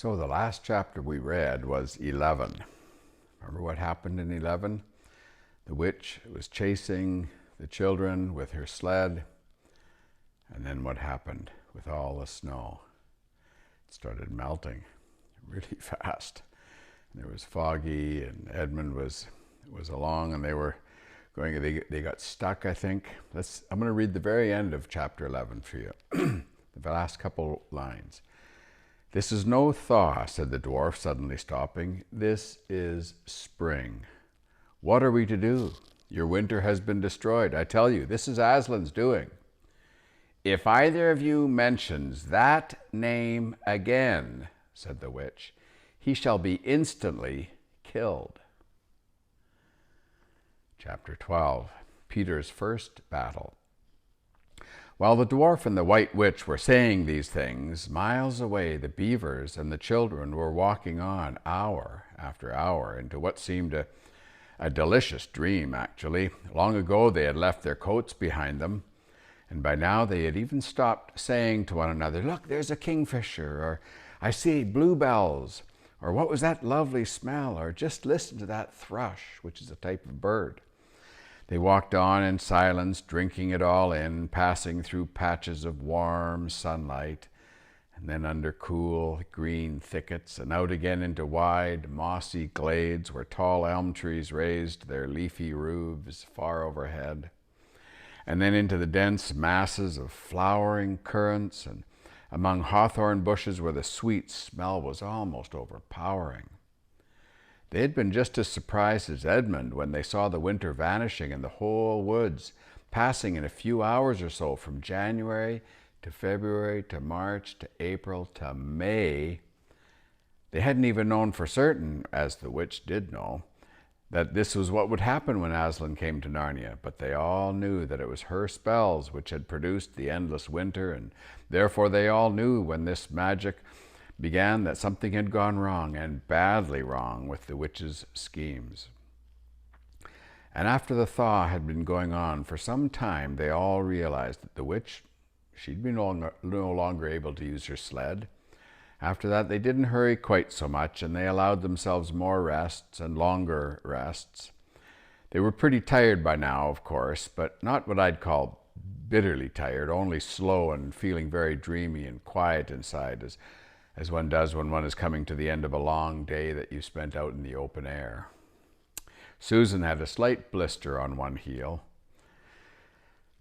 So the last chapter we read was 11. Remember what happened in 11? The witch was chasing the children with her sled, and then what happened with all the snow? It started melting really fast. And it was foggy, and Edmund was along, and they were going. They got stuck, I think. I'm going to read the very end of chapter 11 for you, the last couple lines. "This is no thaw," said the dwarf, suddenly stopping. "This is spring. What are we to do? Your winter has been destroyed. I tell you, this is Aslan's doing. If either of you mentions that name again," said the witch, "he shall be instantly killed." Chapter 12, Peter's first battle. While the dwarf and the white witch were saying these things, miles away the beavers and the children were walking on hour after hour into what seemed a delicious dream, actually. Long ago they had left their coats behind them, and by now they had even stopped saying to one another, "Look, there's a kingfisher," or "I see bluebells," or "What was that lovely smell?" or "Just listen to that thrush," which is a type of bird. They walked on in silence, drinking it all in, passing through patches of warm sunlight, and then under cool green thickets, and out again into wide, mossy glades where tall elm trees raised their leafy roofs far overhead, and then into the dense masses of flowering currants, and among hawthorn bushes where the sweet smell was almost overpowering. They had been just as surprised as Edmund when they saw the winter vanishing and the whole woods passing in a few hours or so from January to February to March to April to May. They hadn't even known for certain, as the witch did know, that this was what would happen when Aslan came to Narnia, but they all knew that it was her spells which had produced the endless winter, and therefore they all knew when this magic began that something had gone wrong, and badly wrong, with the witch's schemes. And after the thaw had been going on for some time, they all realized that the witch, she'd been no longer able to use her sled. After that, they didn't hurry quite so much, and they allowed themselves more rests and longer rests. They were pretty tired by now, of course, but not what I'd call bitterly tired, only slow and feeling very dreamy and quiet inside, as one does when one is coming to the end of a long day that you spent out in the open air. Susan had a slight blister on one heel.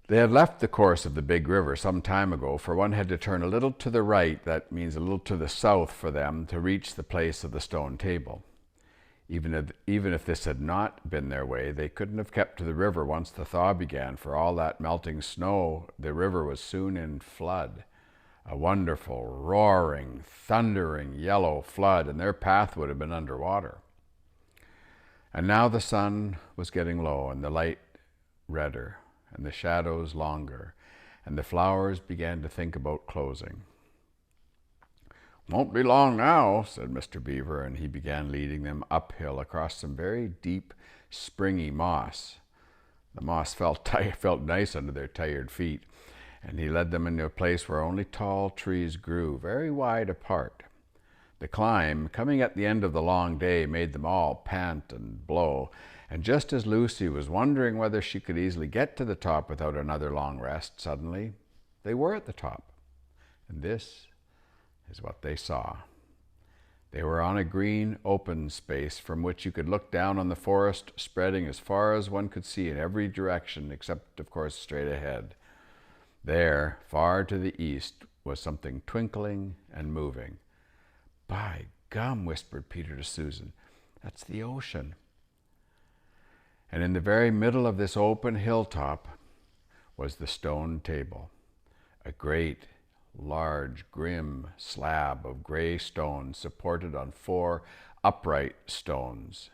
They had left the course of the big river some time ago, for one had to turn a little to the right, that means a little to the south for them, to reach the place of the stone table. Even if this had not been their way, they couldn't have kept to the river once the thaw began, for all that melting snow, the river was soon in flood. A wonderful, roaring, thundering yellow flood, and their path would have been underwater. And now the sun was getting low, and the light redder, and the shadows longer, and the flowers began to think about closing. "Won't be long now," said Mr. Beaver, and he began leading them uphill across some very deep, springy moss. The moss felt nice under their tired feet, and he led them into a place where only tall trees grew, very wide apart. The climb, coming at the end of the long day, made them all pant and blow, and just as Lucy was wondering whether she could easily get to the top without another long rest, suddenly they were at the top. And this is what they saw. They were on a green, open space from which you could look down on the forest spreading as far as one could see in every direction, except, of course, straight ahead. There, far to the east, was something twinkling and moving. "By gum," whispered Peter to Susan, "that's the ocean." And in the very middle of this open hilltop was the stone table, a great, large, grim slab of gray stone supported on 4 upright stones.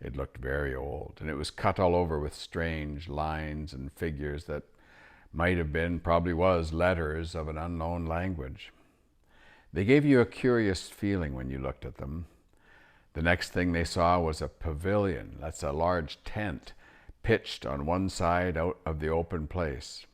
It looked very old, and it was cut all over with strange lines and figures that might have been, probably was, letters of an unknown language. They gave you a curious feeling when you looked at them. The next thing they saw was a pavilion, that's a large tent, pitched on one side out of the open place.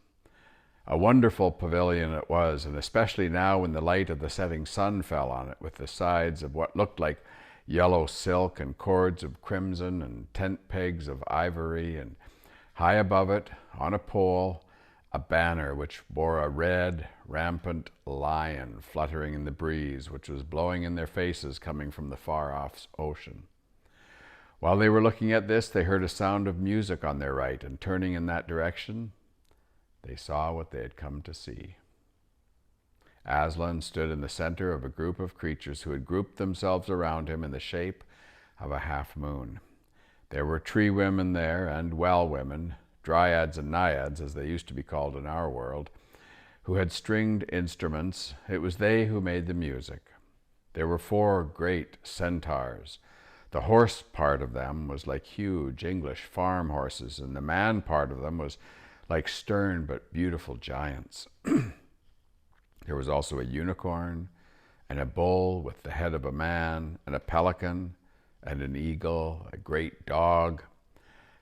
A wonderful pavilion it was, and especially now when the light of the setting sun fell on it, with the sides of what looked like yellow silk and cords of crimson and tent pegs of ivory, and high above it, on a pole, a banner which bore a red, rampant lion fluttering in the breeze, which was blowing in their faces coming from the far-off ocean. While they were looking at this, they heard a sound of music on their right, and turning in that direction, they saw what they had come to see. Aslan stood in the center of a group of creatures who had grouped themselves around him in the shape of a half-moon. There were tree women there, and well women, dryads and naiads, as they used to be called in our world, who had stringed instruments. It was they who made the music. There were 4 great centaurs. The horse part of them was like huge English farm horses, and the man part of them was like stern but beautiful giants. There was also a unicorn, and a bull with the head of a man, and a pelican, and an eagle, a great dog.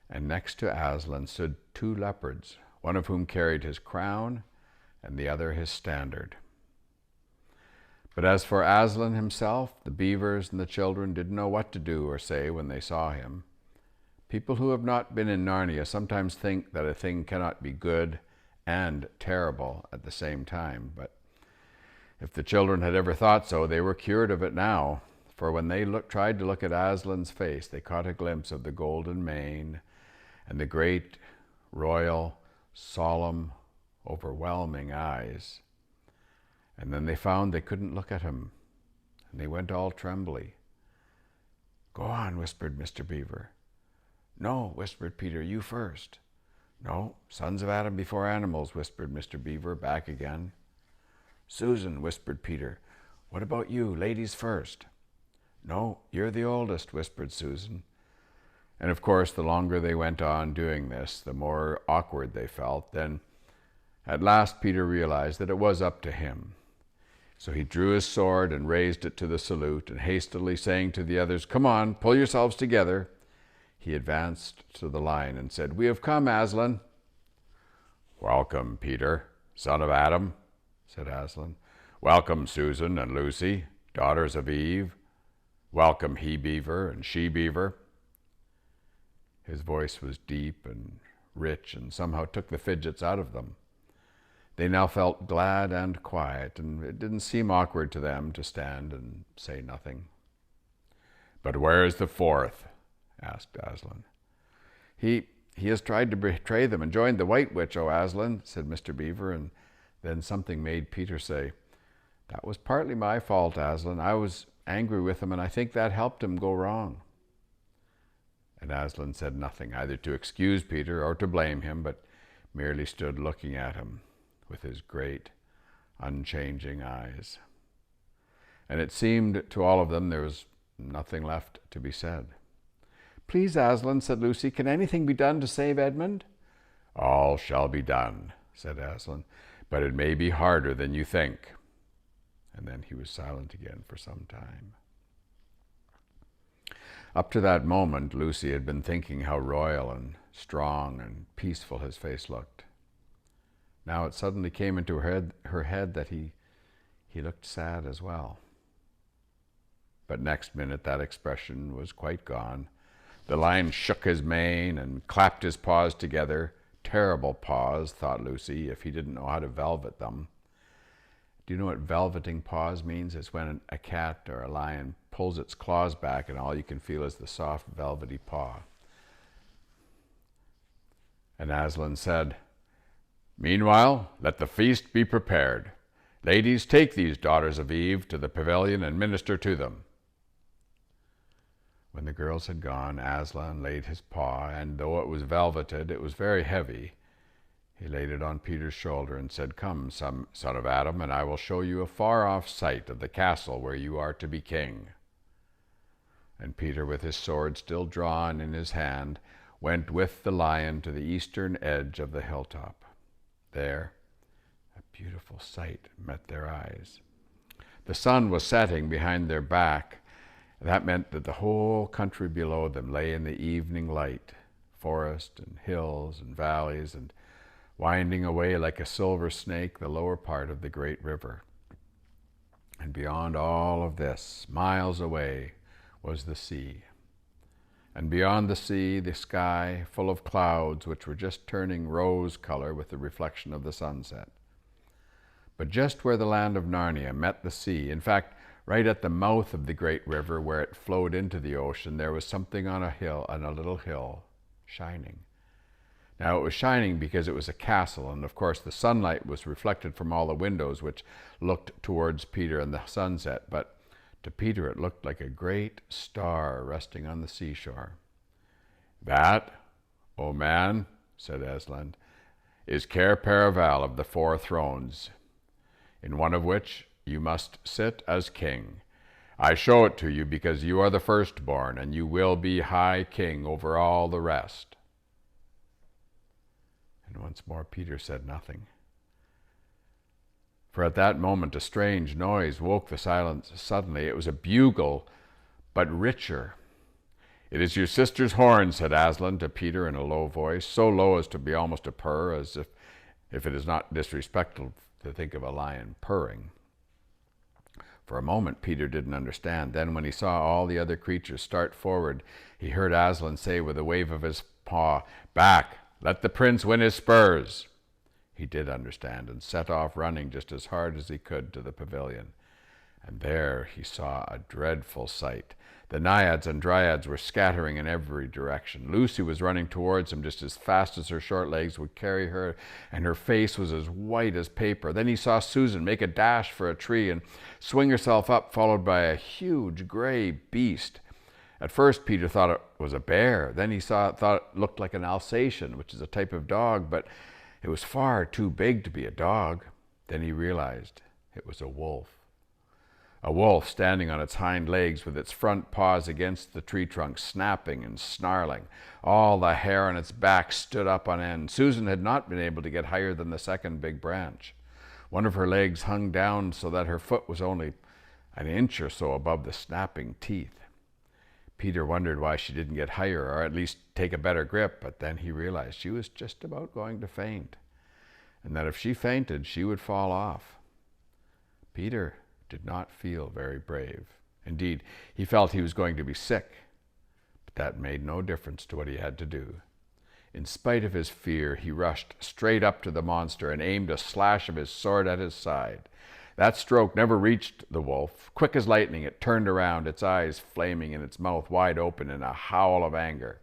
And next to Aslan stood 2 leopards, one of whom carried his crown, and the other his standard. But as for Aslan himself, the beavers and the children didn't know what to do or say when they saw him. People who have not been in Narnia sometimes think that a thing cannot be good and terrible at the same time, but if the children had ever thought so, they were cured of it now, for when they tried to look at Aslan's face, they caught a glimpse of the golden mane and the great, royal, solemn, overwhelming eyes. And then they found they couldn't look at him, and they went all trembly. "Go on," whispered Mr. Beaver. "No," whispered Peter, "you first." "No, sons of Adam before animals," whispered Mr. Beaver, back again. "Susan," whispered Peter, "what about you, ladies first?" "No, you're the oldest," whispered Susan. And of course, the longer they went on doing this, the more awkward they felt. Then, at last, Peter realized that it was up to him. So he drew his sword and raised it to the salute, and hastily saying to the others, "Come on, pull yourselves together," he advanced to the line and said, "We have come, Aslan." "Welcome, Peter, son of Adam," said Aslan. "Welcome, Susan and Lucy, daughters of Eve. Welcome, he-beaver and she-beaver." His voice was deep and rich and somehow took the fidgets out of them. They now felt glad and quiet, and it didn't seem awkward to them to stand and say nothing. "But where is the 4th?" asked Aslan. He has tried to betray them and joined the White Witch, O Aslan," said Mr. Beaver, and then something made Peter say, "That was partly my fault, Aslan. I was angry with him, and I think that helped him go wrong." And Aslan said nothing, either to excuse Peter or to blame him, but merely stood looking at him with his great, unchanging eyes. And it seemed to all of them there was nothing left to be said. "Please, Aslan," said Lucy, "can anything be done to save Edmund?" "All shall be done," said Aslan, "but it may be harder than you think." And then he was silent again for some time. Up to that moment, Lucy had been thinking how royal and strong and peaceful his face looked. Now it suddenly came into her head that he looked sad as well. But next minute that expression was quite gone. The lion shook his mane and clapped his paws together. Terrible paws, thought Lucy, if he didn't know how to velvet them. Do you know what velveting paws means? It's when a cat or a lion pulls its claws back and all you can feel is the soft, velvety paw. And Aslan said, "Meanwhile, let the feast be prepared. Ladies, take these daughters of Eve to the pavilion and minister to them." When the girls had gone, Aslan laid his paw, and though it was velveted, it was very heavy. He laid it on Peter's shoulder and said, "Come, son of Adam, and I will show you a far-off sight of the castle where you are to be king." And Peter, with his sword still drawn in his hand, went with the lion to the eastern edge of the hilltop. There, a beautiful sight met their eyes. The sun was setting behind their back. That meant that the whole country below them lay in the evening light, forest and hills and valleys, and winding away like a silver snake the lower part of the great river. And beyond all of this, miles away, was the sea. And beyond the sea, the sky full of clouds which were just turning rose color with the reflection of the sunset. But just where the land of Narnia met the sea, in fact, right at the mouth of the great river where it flowed into the ocean, there was something on a little hill, shining. Now it was shining because it was a castle, and of course the sunlight was reflected from all the windows which looked towards Peter and the sunset, but to Peter it looked like a great star resting on the seashore. "That, O man," said Aslan, "is Cair Paravel of the Four Thrones, in one of which you must sit as king. I show it to you because you are the firstborn, and you will be high king over all the rest." And once more Peter said nothing. For at that moment a strange noise woke the silence suddenly. It was a bugle, but richer. "It is your sister's horn," said Aslan to Peter in a low voice, so low as to be almost a purr, as if it is not disrespectful to think of a lion purring. For a moment Peter didn't understand. Then when he saw all the other creatures start forward, he heard Aslan say with a wave of his paw, "Back! Let the prince win his spurs." He did understand and set off running just as hard as he could to the pavilion. And there he saw a dreadful sight. The naiads and dryads were scattering in every direction. Lucy was running towards him just as fast as her short legs would carry her, and her face was as white as paper. Then he saw Susan make a dash for a tree and swing herself up, followed by a huge gray beast. At first Peter thought it was a bear. Then he thought it looked like an Alsatian, which is a type of dog, but it was far too big to be a dog. Then he realized it was a wolf. A wolf standing on its hind legs with its front paws against the tree trunk, snapping and snarling. All the hair on its back stood up on end. Susan had not been able to get higher than the second big branch. One of her legs hung down so that her foot was only an inch or so above the snapping teeth. Peter wondered why she didn't get higher, or at least take a better grip, but then he realized she was just about going to faint, and that if she fainted, she would fall off. Peter did not feel very brave. Indeed, he felt he was going to be sick, but that made no difference to what he had to do. In spite of his fear, he rushed straight up to the monster and aimed a slash of his sword at his side. That stroke never reached the wolf. Quick as lightning, it turned around, its eyes flaming and its mouth wide open in a howl of anger.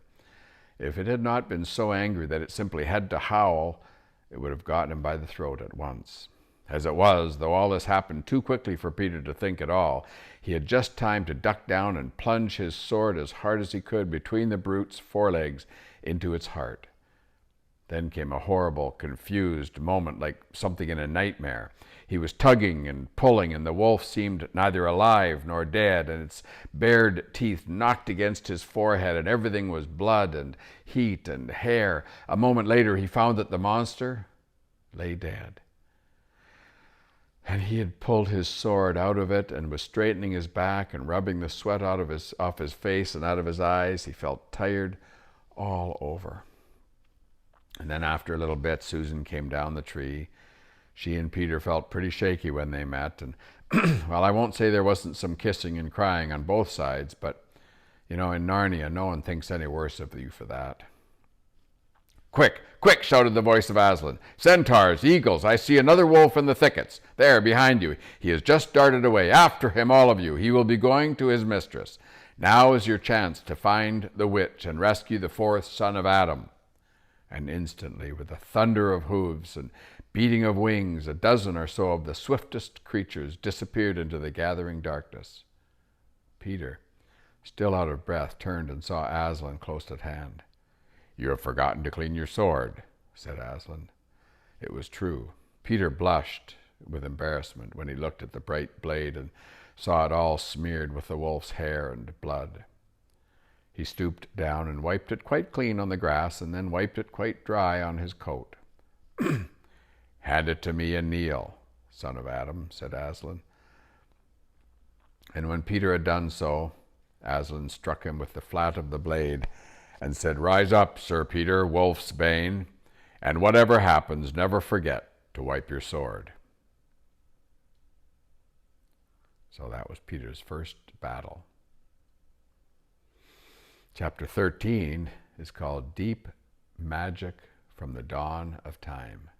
If it had not been so angry that it simply had to howl, it would have gotten him by the throat at once. As it was, though all this happened too quickly for Peter to think at all, he had just time to duck down and plunge his sword as hard as he could between the brute's forelegs into its heart. Then came a horrible, confused moment, like something in a nightmare. He was tugging and pulling, and the wolf seemed neither alive nor dead, and its bared teeth knocked against his forehead, and everything was blood and heat and hair. A moment later, he found that the monster lay dead. And he had pulled his sword out of it and was straightening his back and rubbing the sweat off his face and out of his eyes. He felt tired all over. And then after a little bit, Susan came down the tree. She and Peter felt pretty shaky when they met. And, well, I won't say there wasn't some kissing and crying on both sides, but, in Narnia, no one thinks any worse of you for that. "Quick, quick," shouted the voice of Aslan. "Centaurs, eagles, I see another wolf in the thickets. There, behind you. He has just darted away. After him, all of you. He will be going to his mistress. Now is your chance to find the witch and rescue the fourth son of Adam." And instantly, with a thunder of hooves and beating of wings, a dozen or so of the swiftest creatures disappeared into the gathering darkness. Peter, still out of breath, turned and saw Aslan close at hand. "You have forgotten to clean your sword," said Aslan. It was true. Peter blushed with embarrassment when he looked at the bright blade and saw it all smeared with the wolf's hair and blood. He stooped down and wiped it quite clean on the grass, and then wiped it quite dry on his coat. "Hand it to me and kneel, son of Adam," said Aslan. And when Peter had done so, Aslan struck him with the flat of the blade and said, "Rise up, Sir Peter, wolf's bane, And whatever happens, never forget to wipe your sword. So that was Peter's first battle. Chapter 13 is called Deep Magic from the Dawn of Time.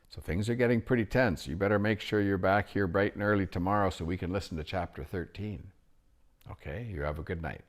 So things are getting pretty tense. You better make sure you're back here bright and early tomorrow so we can listen to chapter 13. Okay, you have a good night.